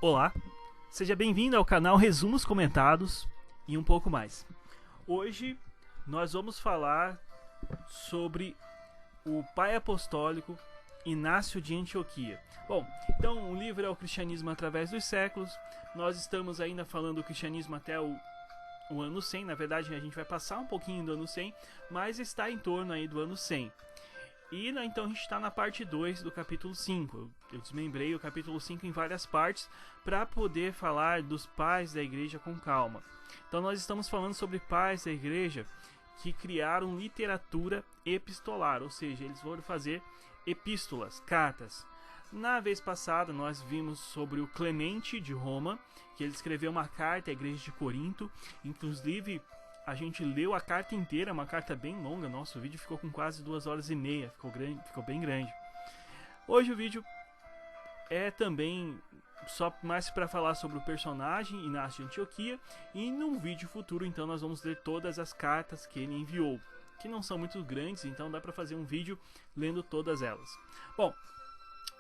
Olá, seja bem-vindo ao canal Resumos Comentados e um pouco mais. Hoje nós vamos falar sobre o pai apostólico Inácio de Antioquia. Bom, então o livro é o Cristianismo através dos séculos. Nós estamos ainda falando do cristianismo até o ano 100. Na verdade a gente vai passar um pouquinho do ano 100, mas está em torno aí do ano 100. E então a gente está na parte 2 do capítulo 5. Eu desmembrei o capítulo 5 em várias partes para poder falar dos pais da igreja com calma. Então nós estamos falando sobre pais da igreja que criaram literatura epistolar, ou seja, eles foram fazer epístolas, cartas. Na vez passada nós vimos sobre o Clemente de Roma, que ele escreveu uma carta à igreja de Corinto. Inclusive a gente leu a carta inteira, uma carta bem longa. Nosso vídeo ficou com quase 2 horas e meia, ficou bem grande. Hoje o vídeo é também só mais para falar sobre o personagem Inácio de Antioquia, e num vídeo futuro então nós vamos ler todas as cartas que ele enviou, que não são muito grandes, então dá para fazer um vídeo lendo todas elas. Bom,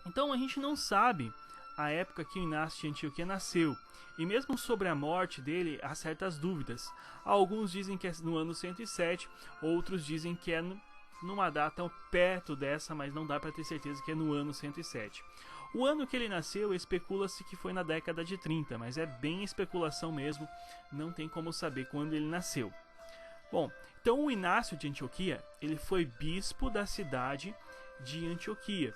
então a gente não sabe a época que o Inácio de Antioquia nasceu, e mesmo sobre a morte dele há certas dúvidas. Alguns dizem que é no ano 107, outros dizem que é numa data perto dessa, mas não dá para ter certeza que é no ano 107. O ano que ele nasceu especula-se que foi na década de 30, mas é bem especulação mesmo, não tem como saber quando ele nasceu. Bom, então o Inácio de Antioquia, ele foi bispo da cidade de Antioquia.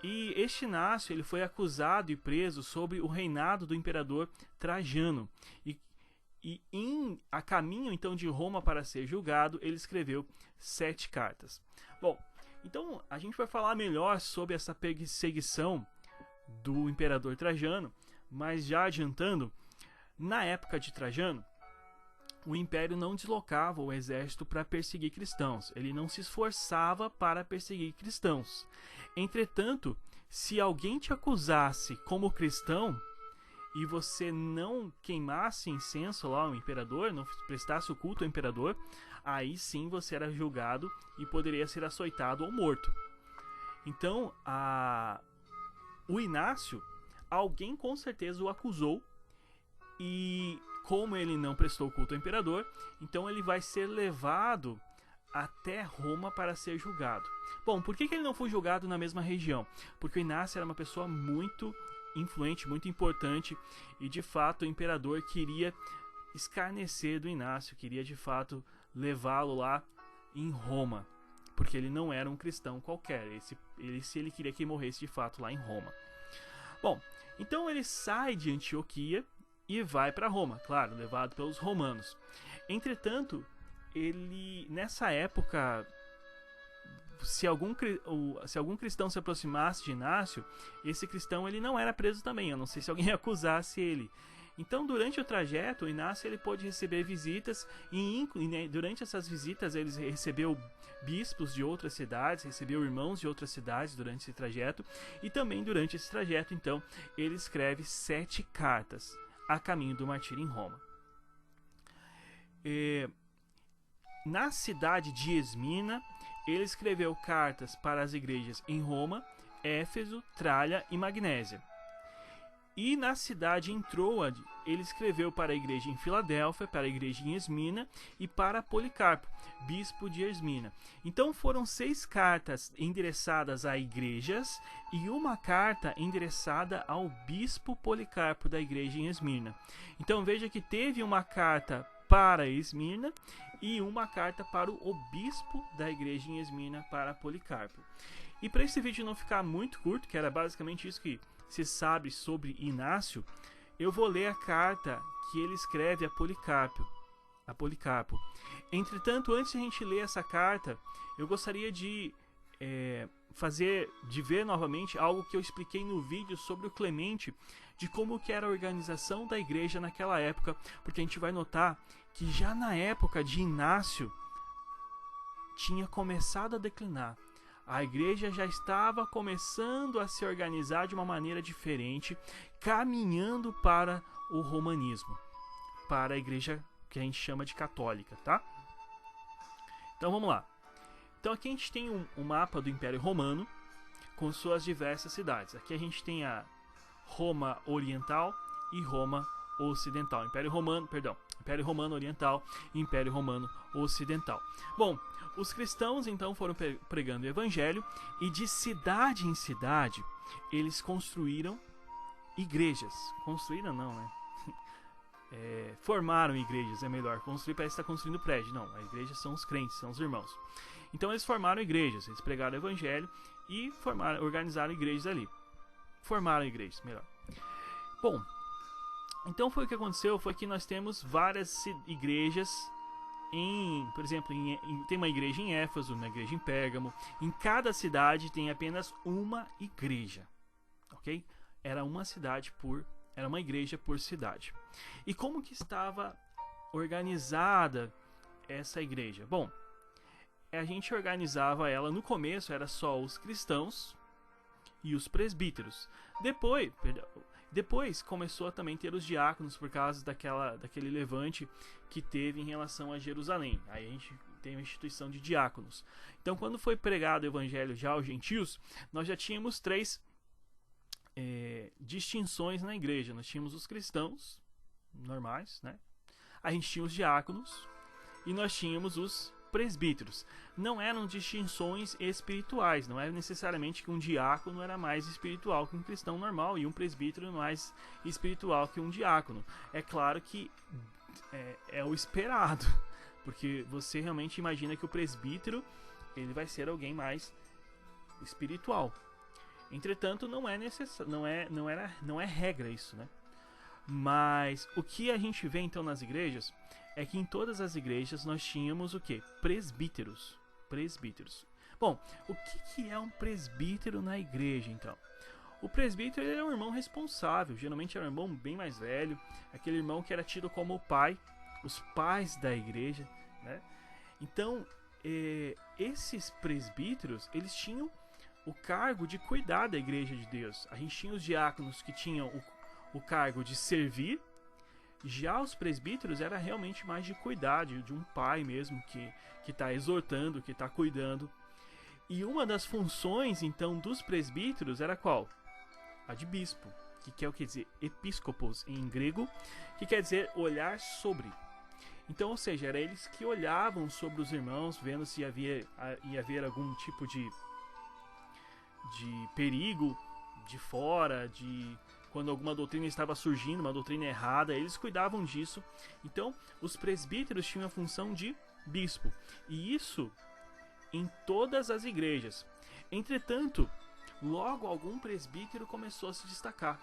E este Inácio ele foi acusado e preso sobre o reinado do imperador Trajano. A caminho então de Roma para ser julgado, ele escreveu 7 cartas. Bom, então a gente vai falar melhor sobre essa perseguição do imperador Trajano, mas já adiantando, na época de Trajano, o império não deslocava o exército para perseguir cristãos, ele não se esforçava para perseguir cristãos. Entretanto, se alguém te acusasse como cristão e você não queimasse incenso lá ao imperador, não prestasse o culto ao imperador, aí sim você era julgado e poderia ser açoitado ou morto. Então, o Inácio, alguém com certeza o acusou, e como ele não prestou culto ao imperador, então ele vai ser levado até Roma para ser julgado. Bom, por que ele não foi julgado na mesma região? Porque o Inácio era uma pessoa muito influente, muito importante, e de fato o imperador queria escarnecer do Inácio, queria de fato levá-lo lá em Roma, porque ele não era um cristão qualquer, se ele queria que morresse de fato lá em Roma. Bom, então ele sai de Antioquia e vai para Roma, claro, levado pelos romanos. Entretanto, ele nessa época, se algum cristão se aproximasse de Inácio, esse cristão ele não era preso também, a não ser se alguém acusasse ele. Então, durante o trajeto, o Inácio ele pôde receber visitas, e durante essas visitas ele recebeu bispos de outras cidades, recebeu irmãos de outras cidades durante esse trajeto, e também durante esse trajeto, então, ele escreve 7 cartas a caminho do martírio em Roma. Na cidade de Esmina, ele escreveu cartas para as igrejas em Roma, Éfeso, Tralha e Magnésia. E na cidade em Troade, ele escreveu para a igreja em Filadélfia, para a igreja em Esmina e para Policarpo, bispo de Esmina. Então foram 6 cartas endereçadas a igrejas e uma carta endereçada ao bispo Policarpo da igreja em Esmina. Então veja que teve uma carta para Esmina e uma carta para o bispo da igreja em Esmina, para Policarpo. E para esse vídeo não ficar muito curto, que era basicamente isso que se sabe sobre Inácio, eu vou ler a carta que ele escreve a Policarpo. Entretanto, antes de a gente ler essa carta, eu gostaria de ver novamente algo que eu expliquei no vídeo sobre o Clemente, de como que era a organização da igreja naquela época, porque a gente vai notar que já na época de Inácio tinha começado a declinar. A igreja já estava começando a se organizar de uma maneira diferente, caminhando para o romanismo, para a igreja que a gente chama de católica, tá? Então vamos lá. Então aqui a gente tem um mapa do Império Romano com suas diversas cidades. Aqui a gente tem a Roma Oriental e Roma Ocidental. Império Romano Oriental e Império Romano Ocidental. Bom, os cristãos então foram pregando o evangelho e de cidade em cidade eles construíram igrejas. Construíram não, né? Formaram igrejas, é melhor. Construir parece estar construindo prédio. Não, a igreja são os crentes, são os irmãos. Então eles formaram igrejas, eles pregaram o evangelho e organizaram igrejas ali. Formaram igrejas, melhor. Bom, então foi o que aconteceu, foi que nós temos várias igrejas por exemplo, tem uma igreja em Éfeso, uma igreja em Pérgamo. Em cada cidade tem apenas uma igreja, ok? Era uma igreja por cidade. E como que estava organizada essa igreja? Bom, a gente organizava ela, no começo era só os cristãos e os presbíteros. Depois começou a também ter os diáconos por causa daquele levante que teve em relação a Jerusalém. Aí a gente tem uma instituição de diáconos. Então, quando foi pregado o evangelho já aos gentios, nós já tínhamos três distinções na igreja. Nós tínhamos os cristãos normais, né? A gente tinha os diáconos e nós tínhamos os presbíteros. Não eram distinções espirituais, não é necessariamente que um diácono era mais espiritual que um cristão normal e um presbítero mais espiritual que um diácono. É claro que é o esperado, porque você realmente imagina que o presbítero ele vai ser alguém mais espiritual. Entretanto, não é regra isso, né? Mas o que a gente vê então nas igrejas é que em todas as igrejas nós tínhamos o quê? Presbíteros. Bom, o que é um presbítero na igreja então? O presbítero ele é um irmão responsável, geralmente é um irmão bem mais velho, aquele irmão que era tido como o pai, os pais da igreja, né? Então, esses presbíteros, eles tinham o cargo de cuidar da igreja de Deus. A gente tinha os diáconos que tinham o cargo de servir. Já os presbíteros era realmente mais de cuidar, de um pai mesmo que está exortando, que está cuidando. E uma das funções então dos presbíteros era qual? A de bispo, que quer dizer episcopos em grego, que quer dizer olhar sobre. Então, ou seja, era eles que olhavam sobre os irmãos, vendo se ia haver algum tipo de perigo de fora, quando alguma doutrina estava surgindo, uma doutrina errada, eles cuidavam disso. Então, os presbíteros tinham a função de bispo. E isso em todas as igrejas. Entretanto, logo algum presbítero começou a se destacar.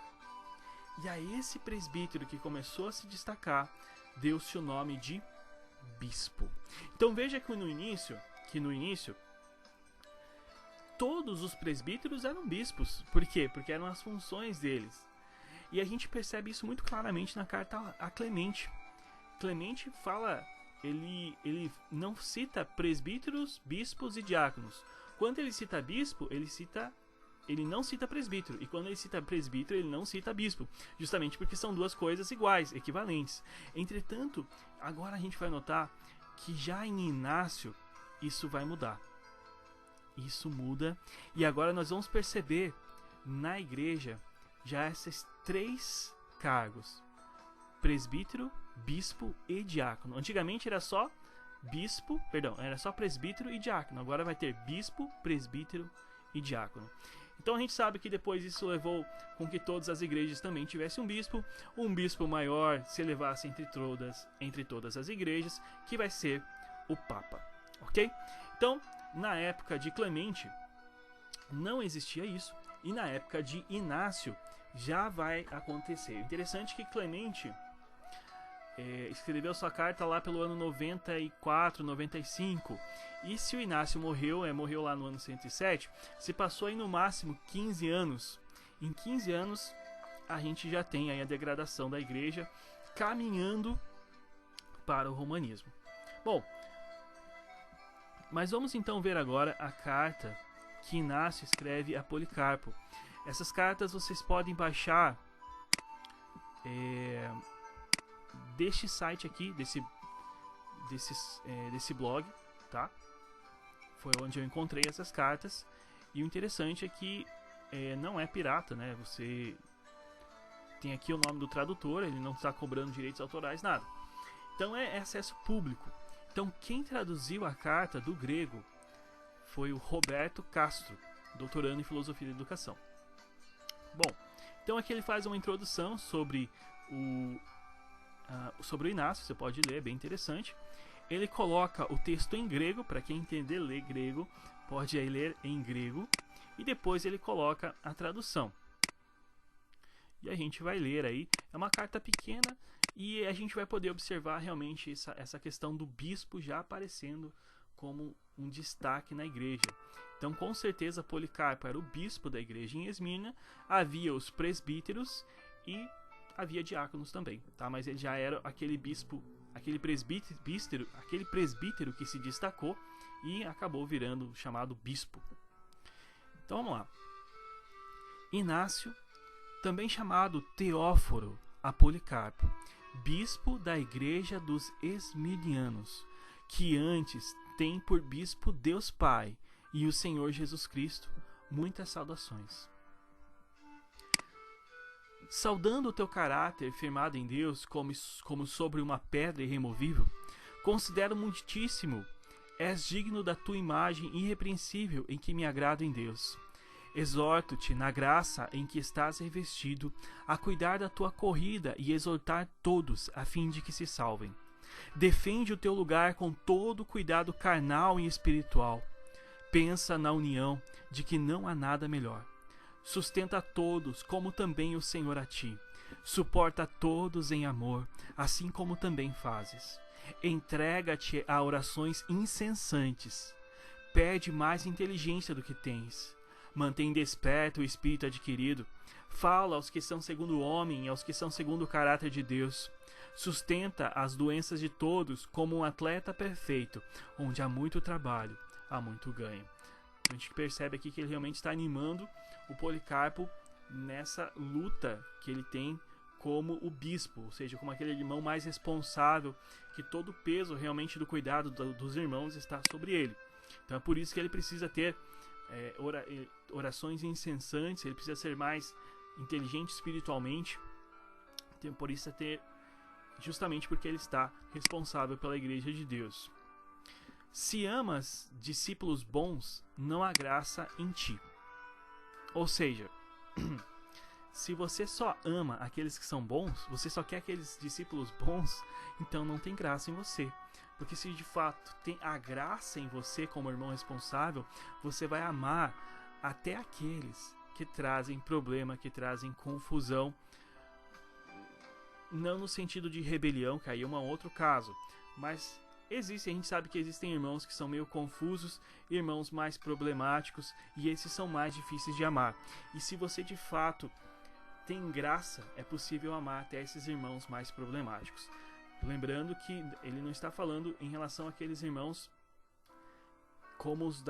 E a esse presbítero que começou a se destacar, deu-se o nome de bispo. Então veja que no início todos os presbíteros eram bispos. Por quê? Porque eram as funções deles. E a gente percebe isso muito claramente na carta a Clemente. Clemente fala, ele não cita presbíteros, bispos e diáconos. Quando ele cita bispo, ele não cita presbítero. E quando ele cita presbítero, ele não cita bispo. Justamente porque são duas coisas iguais, equivalentes. Entretanto, agora a gente vai notar que já em Inácio, isso vai mudar. Isso muda. E agora nós vamos perceber na igreja já esses três cargos: presbítero, bispo e diácono. Antigamente era só presbítero e diácono. Agora vai ter bispo, presbítero e diácono. Então a gente sabe que depois isso levou com que todas as igrejas também tivessem um bispo maior se elevasse entre todas as igrejas, que vai ser o Papa, ok? Então, na época de Clemente não existia isso, e na época de Inácio já vai acontecer. Interessante que Clemente escreveu sua carta lá pelo ano 94, 95. E se o Inácio morreu lá no ano 107, se passou aí no máximo 15 anos. Em 15 anos a gente já tem aí a degradação da igreja caminhando para o romanismo. Bom, mas vamos então ver agora a carta que Inácio escreve a Policarpo. Essas cartas vocês podem baixar deste site aqui, desse blog, tá? Foi onde eu encontrei essas cartas. E o interessante é que não é pirata, né? tem aqui o nome do tradutor, ele não está cobrando direitos autorais, nada. Então é acesso público. Então quem traduziu a carta do grego foi o Roberto Castro, doutorando em Filosofia da Educação. Bom, então aqui ele faz uma introdução sobre o Inácio, você pode ler, é bem interessante. Ele coloca o texto em grego, para quem entender ler grego, pode aí ler em grego, e depois ele coloca a tradução. E a gente vai ler aí, é uma carta pequena, e a gente vai poder observar realmente essa questão do bispo já aparecendo como um destaque na igreja. Então, com certeza, Policarpo era o bispo da igreja em Esmirna, havia os presbíteros e havia diáconos também, tá? Mas ele já era aquele bispo, aquele presbítero que se destacou e acabou virando chamado bispo. Então vamos lá. Inácio, também chamado Teóforo a Policarpo, bispo da igreja dos Esmirnianos, que antes tem por bispo Deus Pai e o Senhor Jesus Cristo, muitas saudações. Saudando o teu caráter firmado em Deus como sobre uma pedra irremovível, considero muitíssimo, és digno da tua imagem irrepreensível em que me agrado em Deus. Exorto-te na graça em que estás revestido a cuidar da tua corrida e exortar todos a fim de que se salvem. Defende o teu lugar com todo cuidado carnal e espiritual. Pensa na união de que não há nada melhor. Sustenta a todos, como também o Senhor a ti. Suporta a todos em amor, assim como também fazes. Entrega-te a orações incessantes. Pede mais inteligência do que tens. Mantém desperto o espírito adquirido. Fala aos que são segundo o homem e aos que são segundo o caráter de Deus. Sustenta as doenças de todos como um atleta perfeito, onde há muito trabalho, há muito ganho. A gente percebe aqui que ele realmente está animando o Policarpo nessa luta que ele tem como o bispo, ou seja, como aquele irmão mais responsável, que todo o peso realmente do cuidado dos irmãos está sobre ele. Então é por isso que ele precisa ter orações incessantes, ele precisa ser mais inteligente espiritualmente, então, por isso justamente porque ele está responsável pela igreja de Deus. Se amas discípulos bons, não há graça em ti. Ou seja, se você só ama aqueles que são bons, você só quer aqueles discípulos bons, então não tem graça em você. Porque se de fato tem a graça em você como irmão responsável, você vai amar até aqueles que trazem problema, que trazem confusão. Não no sentido de rebelião, que aí é um outro caso, mas a gente sabe que existem irmãos que são meio confusos, irmãos mais problemáticos, e esses são mais difíceis de amar. E se você de fato tem graça, é possível amar até esses irmãos mais problemáticos. Lembrando que ele não está falando em relação àqueles irmãos como os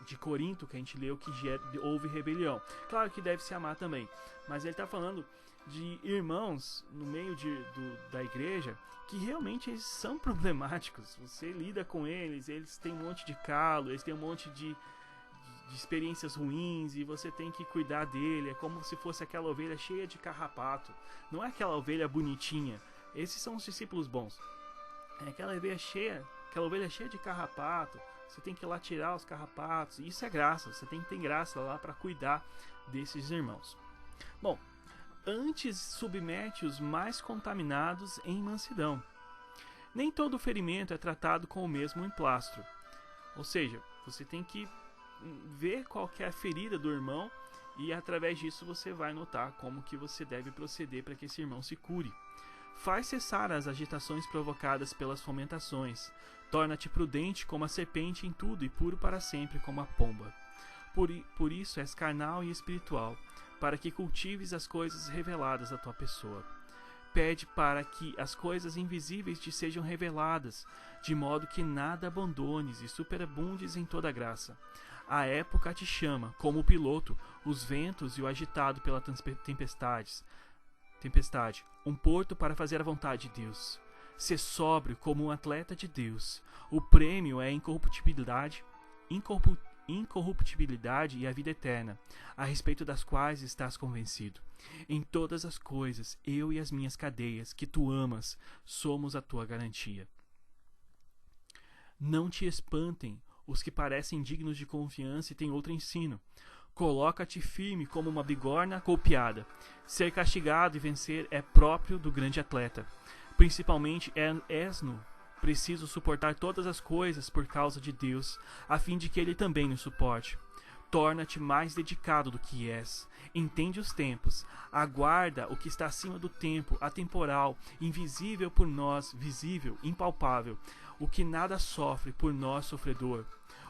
de Corinto, que a gente leu que houve rebelião. Claro que deve se amar também, mas ele está falando de irmãos no meio da igreja que realmente eles são problemáticos. Você lida com eles têm um monte de calo, eles têm um monte de experiências ruins e você tem que cuidar dele. É como se fosse aquela ovelha cheia de carrapato, não é aquela ovelha bonitinha. Esses são os discípulos bons. É aquela ovelha cheia de carrapato. Você tem que ir lá tirar os carrapatos. Isso é graça, você tem que ter graça lá para cuidar desses irmãos. Bom, antes submete os mais contaminados em mansidão. Nem todo ferimento é tratado com o mesmo emplastro. Ou seja, você tem que ver qual que é a ferida do irmão e através disso você vai notar como que você deve proceder para que esse irmão se cure. Faz cessar as agitações provocadas pelas fomentações. Torna-te prudente como a serpente em tudo e puro para sempre como a pomba. Por isso és carnal e espiritual, para que cultives as coisas reveladas da tua pessoa. Pede para que as coisas invisíveis te sejam reveladas, de modo que nada abandones e superabundes em toda graça. A época te chama, como o piloto, os ventos e o agitado pela tempestade, um porto para fazer a vontade de Deus. Sê sóbrio como um atleta de Deus. O prêmio é incorruptibilidade, incorruptibilidade e a vida eterna, a respeito das quais estás convencido. Em todas as coisas, eu e as minhas cadeias, que tu amas, somos a tua garantia. Não te espantem os que parecem dignos de confiança e têm outro ensino. Coloca-te firme como uma bigorna golpeada. Ser castigado e vencer é próprio do grande atleta. Principalmente és-no preciso suportar todas as coisas por causa de Deus, a fim de que Ele também nos suporte. Torna-te mais dedicado do que és. Entende os tempos. Aguarda o que está acima do tempo, atemporal, invisível por nós, visível, impalpável. O que nada sofre por nós, sofredor.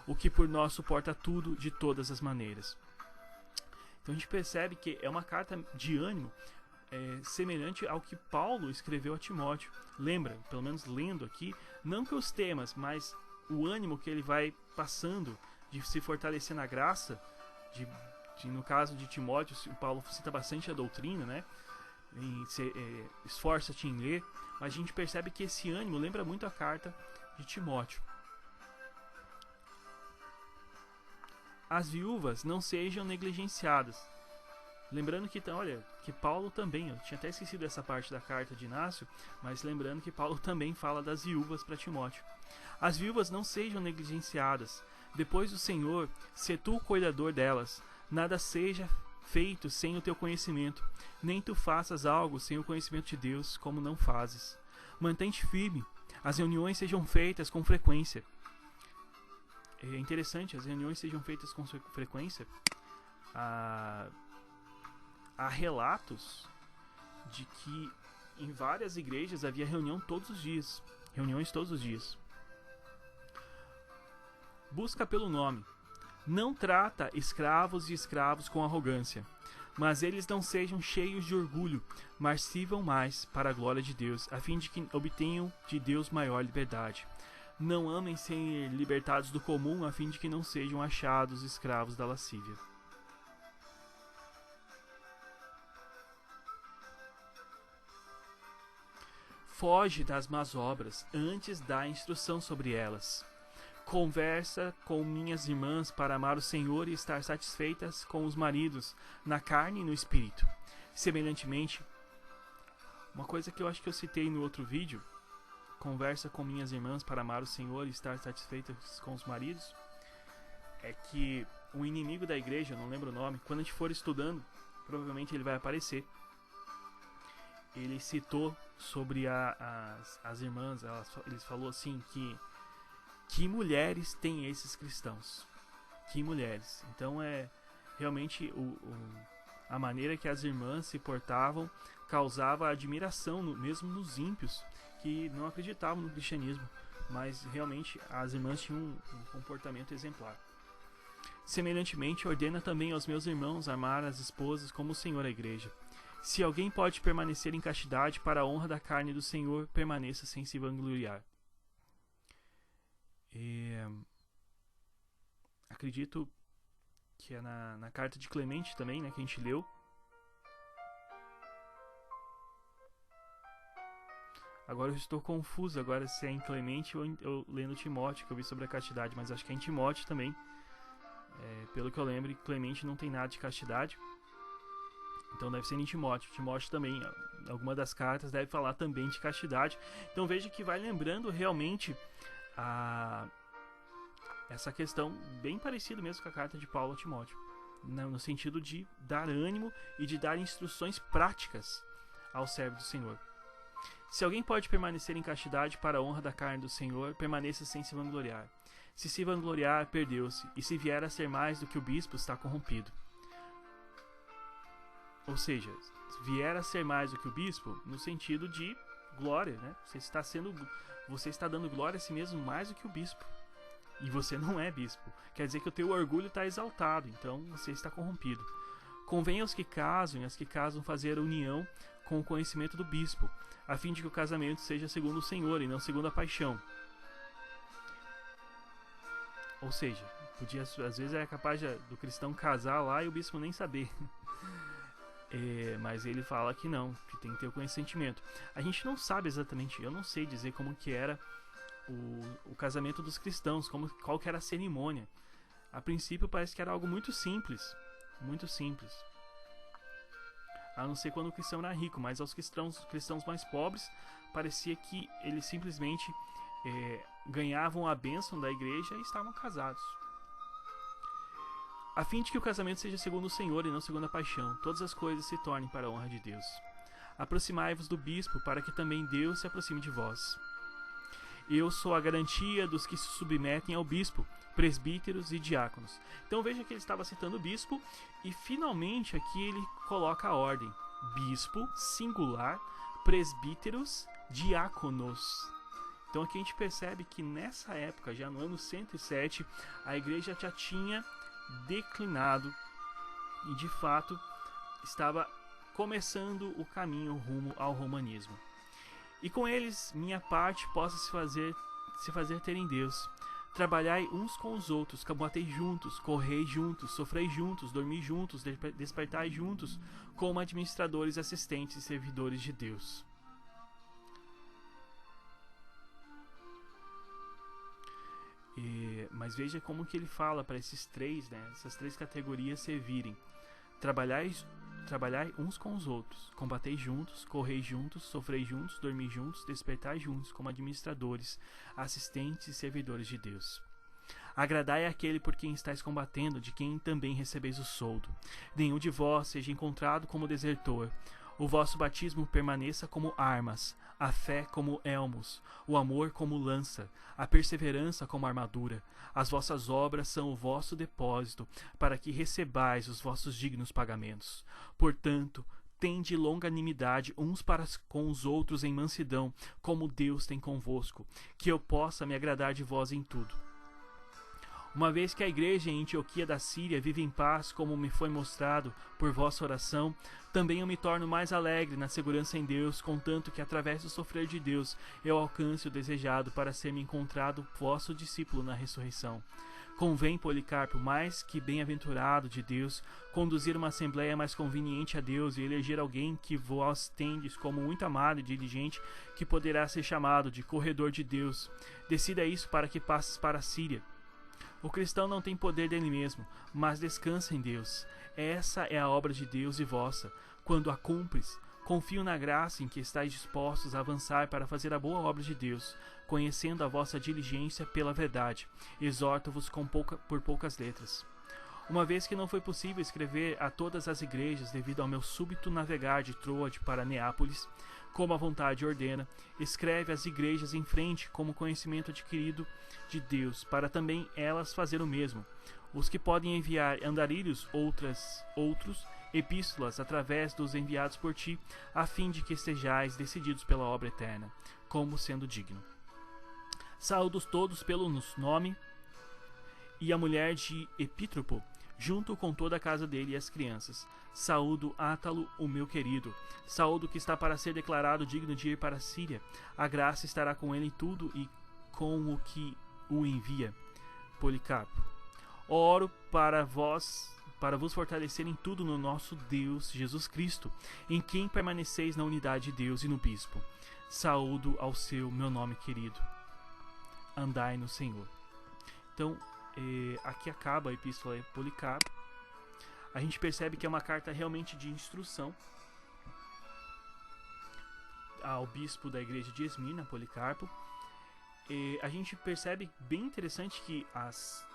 O que por nós suporta tudo de todas as maneiras. Então a gente percebe que é uma carta de ânimo semelhante ao que Paulo escreveu a Timóteo. Lembra, pelo menos lendo aqui, não que os temas, mas o ânimo que ele vai passando de se fortalecer na graça, no caso de Timóteo, Paulo cita bastante a doutrina, né? Esforça-te em ler, mas a gente percebe que esse ânimo lembra muito a carta de Timóteo. As viúvas não sejam negligenciadas. Lembrando que, olha, que Paulo também, eu tinha até esquecido essa parte da carta de Inácio, mas lembrando que Paulo também fala das viúvas para Timóteo. As viúvas não sejam negligenciadas. Depois do Senhor, se tu o cuidador delas, nada seja feito sem o teu conhecimento, nem tu faças algo sem o conhecimento de Deus, como não fazes. Mantém-te firme, as reuniões sejam feitas com frequência. É interessante, as reuniões sejam feitas com frequência. Há relatos de que em várias igrejas havia reuniões todos os dias. Busca pelo nome. Não trata escravos e escravos com arrogância, mas eles não sejam cheios de orgulho, mas sirvam mais para a glória de Deus, a fim de que obtenham de Deus maior liberdade. Não amem ser libertados do comum, a fim de que não sejam achados escravos da lascívia. Foge das más obras, antes dá instrução sobre elas. Conversa com minhas irmãs para amar o Senhor e estar satisfeitas com os maridos, na carne e no espírito. Semelhantemente, uma coisa que eu acho que eu citei no outro vídeo, conversa com minhas irmãs para amar o Senhor e estar satisfeitas com os maridos, é que o inimigo da igreja, eu não lembro o nome, quando a gente for estudando, provavelmente ele vai aparecer. Ele citou sobre as irmãs, ele falou assim que mulheres têm esses cristãos, que mulheres. Então realmente a maneira que as irmãs se portavam causava admiração mesmo nos ímpios que não acreditavam no cristianismo, mas realmente as irmãs tinham um comportamento exemplar. Semelhantemente, ordena também aos meus irmãos amar as esposas como o Senhor a igreja. Se alguém pode permanecer em castidade para a honra da carne do Senhor, permaneça sem se vangloriar. Acredito que é na carta de Clemente também, né, que a gente leu. Agora eu estou confuso agora se é em Clemente ou eu lendo Timóteo, que eu vi sobre a castidade, mas acho que é em Timóteo também. Pelo que eu lembro, Clemente não tem nada de castidade. Então deve ser em Timóteo. Timóteo também, alguma das cartas deve falar também de castidade. Então veja que vai lembrando realmente essa questão bem parecida mesmo com a carta de Paulo a Timóteo, no sentido de dar ânimo e de dar instruções práticas ao servo do Senhor. Se alguém pode permanecer em castidade para a honra da carne do Senhor, permaneça sem se vangloriar. Se vangloriar, perdeu-se, e se vier a ser mais do que o bispo, está corrompido. Ou seja, vier a ser mais do que o bispo, no sentido de glória, né? Você está dando glória a si mesmo mais do que o bispo. E você não é bispo. Quer dizer que o teu orgulho está exaltado, então você está corrompido. Convém aos que casam e às que casam fazer a união com o conhecimento do bispo, a fim de que o casamento seja segundo o Senhor e não segundo a paixão. Ou seja, às vezes é capaz do cristão casar lá e o bispo nem saber. Mas ele fala que não, que tem que ter o consentimento. A gente não sabe exatamente, eu não sei dizer como que era o casamento dos cristãos, qual que era a cerimônia. A princípio parece que era algo muito simples, a não ser quando o cristão era rico, mas aos cristãos mais pobres parecia que eles simplesmente ganhavam a bênção da igreja e estavam casados. A fim de que o casamento seja segundo o Senhor e não segundo a paixão, todas as coisas se tornem para a honra de Deus. Aproximai-vos do bispo, para que também Deus se aproxime de vós. Eu sou a garantia dos que se submetem ao bispo, presbíteros e diáconos. Então veja que ele estava citando o bispo e finalmente aqui ele coloca a ordem: bispo, singular, presbíteros, diáconos. Então aqui a gente percebe que nessa época, já no ano 107, a igreja já tinha declinado e de fato estava começando o caminho rumo ao romanismo. E com eles minha parte possa se fazer ter em Deus. Trabalhai uns com os outros, combatei juntos, correi juntos, sofrei juntos, dormi juntos, despertai juntos, como administradores, assistentes e servidores de Deus. Mas veja como que ele fala para esses três, né, essas três categorias servirem. Trabalhai uns com os outros, combatei juntos, correi juntos, sofrei juntos, dormi juntos, despertai juntos, como administradores, assistentes e servidores de Deus. Agradai àquele por quem estáis combatendo, de quem também recebeis o soldo. Nenhum de vós seja encontrado como desertor. O vosso batismo permaneça como armas, a fé como elmos, o amor como lança, a perseverança como armadura. As vossas obras são o vosso depósito, para que recebais os vossos dignos pagamentos. Portanto, tende longanimidade uns para com os outros em mansidão, como Deus tem convosco, que eu possa me agradar de vós em tudo. Uma vez que a igreja em Antioquia da Síria vive em paz, como me foi mostrado por vossa oração, também eu me torno mais alegre na segurança em Deus, contanto que através do sofrer de Deus eu alcance o desejado para ser-me encontrado vosso discípulo na ressurreição. Convém, Policarpo, mais que bem-aventurado de Deus, conduzir uma assembleia mais conveniente a Deus e eleger alguém que vós tendes como muito amado e diligente, que poderá ser chamado de corredor de Deus. Decida isso para que passes para a Síria. O cristão não tem poder dele mesmo, mas descansa em Deus. Essa é a obra de Deus e vossa. Quando a cumpres, confio na graça em que estáis dispostos a avançar para fazer a boa obra de Deus, conhecendo a vossa diligência pela verdade. Exorto-vos por poucas letras. Uma vez que não foi possível escrever a todas as igrejas devido ao meu súbito navegar de Troade para Neápolis, como a vontade ordena, escreve às igrejas em frente como conhecimento adquirido de Deus, para também elas fazer o mesmo. Os que podem enviar andarilhos, outros epístolas através dos enviados por ti, a fim de que estejais decididos pela obra eterna, como sendo digno. Saúdos todos pelo nome, e a mulher de Epítropo, junto com toda a casa dele e as crianças. Saúdo Átalo, o meu querido. Saúdo que está para ser declarado digno de ir para a Síria. A graça estará com ele em tudo e com o que o envia. Policarpo. Oro para vos fortalecer em tudo no nosso Deus Jesus Cristo, em quem permaneceis na unidade de Deus e no bispo. Saúdo ao meu nome querido. Andai no Senhor. Então, aqui acaba a epístola de Policarpo. A gente percebe que é uma carta realmente de instrução ao bispo da igreja de Esmirna, Policarpo. A gente percebe bem interessante que as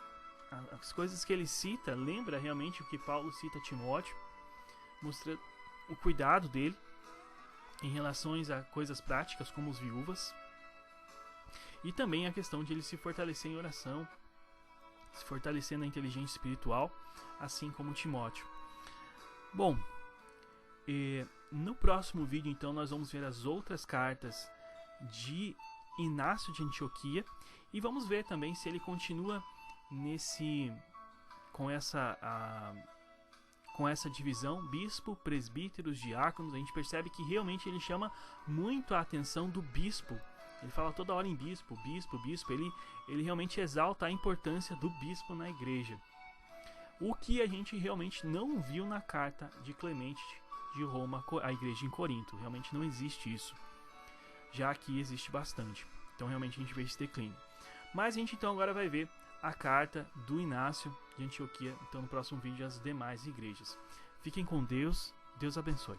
coisas que ele cita lembra realmente o que Paulo cita a Timóteo, mostrando o cuidado dele em relação a coisas práticas como as viúvas, e também a questão de ele se fortalecer em oração, se fortalecer na inteligência espiritual, assim como Timóteo. Bom, no próximo vídeo então nós vamos ver as outras cartas de Inácio de Antioquia e vamos ver também se ele continua com essa divisão, bispo, presbíteros, diáconos. A gente percebe que realmente ele chama muito a atenção do bispo. Ele fala toda hora em bispo, bispo, bispo. Ele realmente exalta a importância do bispo na igreja. O que a gente realmente não viu na carta de Clemente de Roma à igreja em Corinto. Realmente não existe isso. Já aqui existe bastante. Então realmente a gente vê esse declínio. Mas a gente então agora vai ver a carta do Inácio de Antioquia, então no próximo vídeo as demais igrejas. Fiquem com Deus, Deus abençoe.